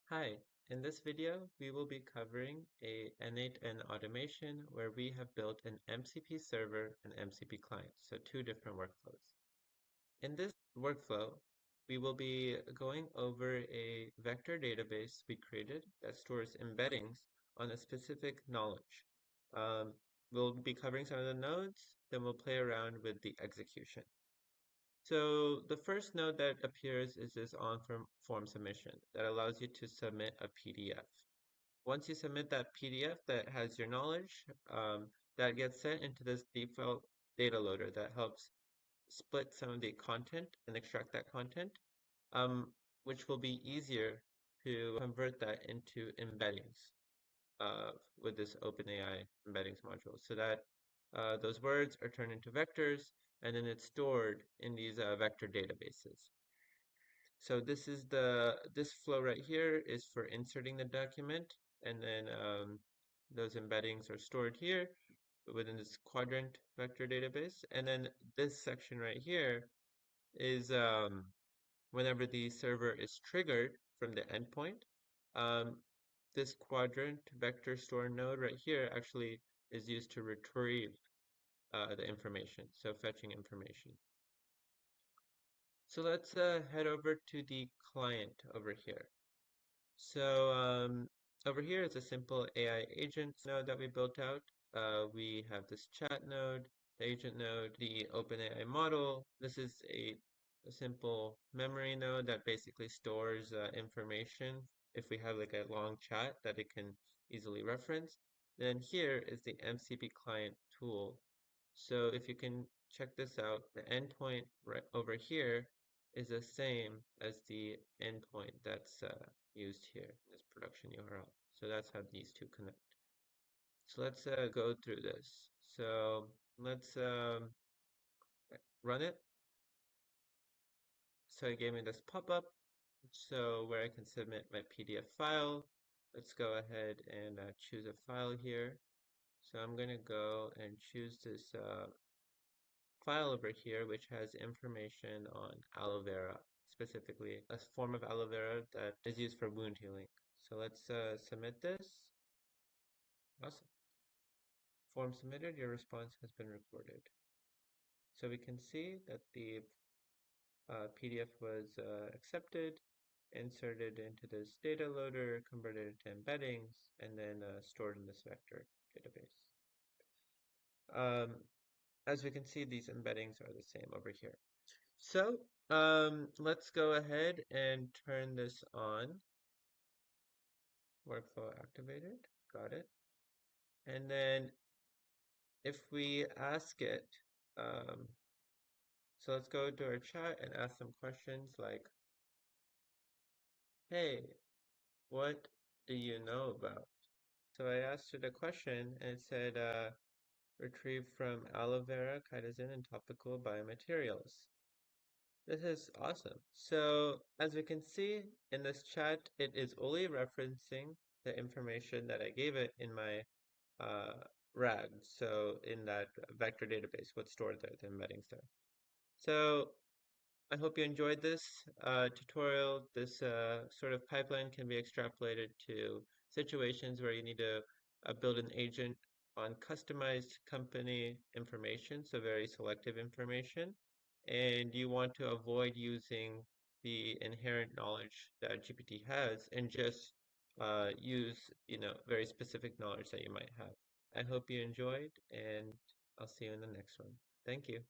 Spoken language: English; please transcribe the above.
Hi, in this video, we will be covering a n8n automation where we have built an MCP server and MCP client, so two different workflows. In this workflow, we will be going over a vector database we created that stores embeddings on a specific knowledge. Um, we'll be covering some of the nodes, then we'll play around with the execution. So the first node that appears is this on-form submission that allows you to submit a PDF. Once you submit that PDF that has your knowledge, that gets sent into this default data loader that helps split some of the content and extract that content, um, which will be easier to convert that into embeddings uh, with this OpenAI embeddings module so that those words are turned into vectors and then it's stored in these vector databases. So this flow right here is for inserting the document, and then those embeddings are stored here within this quadrant vector database. And then this section right here is whenever the server is triggered from the endpoint, um, this quadrant vector store node right here actually is used to retrieve the information, so fetching information. So let's head over to the client over here. So over here is a simple AI agent node that we built out. We have this chat node, the agent node, the OpenAI model. This is a simple memory node that basically stores information if we have like a long chat that it can easily reference. Then here is the MCP client tool. So if you can check this out, the endpoint right over here is the same as the endpoint that's used here in this production URL. So that's how these two connect. So let's go through this. So let's run it. So it gave me this pop-up. So where I can submit my PDF file. Let's go ahead and choose a file here. So I'm going to go and choose this file over here, which has information on aloe vera, specifically a form of aloe vera that is used for wound healing. So let's submit this. Awesome. Form submitted, your response has been recorded. So we can see that the PDF was accepted, inserted into this data loader, converted into embeddings, and then stored in this vector database. As we can see, these embeddings are the same over here. So let's go ahead and turn this on. Workflow activated. Got it. And then if we ask it, um, so let's go to our chat and ask some questions like, hey, what do you know about? So I asked it a question and it said, retrieved from aloe vera, chitosan, and topical biomaterials. This is awesome. So as we can see in this chat, it is only referencing the information that I gave it in my RAG, so in that vector database, what's stored there, the embeddings there. So I hope you enjoyed this tutorial. This sort of pipeline can be extrapolated to situations where you need to build an agent on customized company information, so very selective information, and you want to avoid using the inherent knowledge that GPT has and just use, very specific knowledge that you might have. I hope you enjoyed, and I'll see you in the next one. Thank you.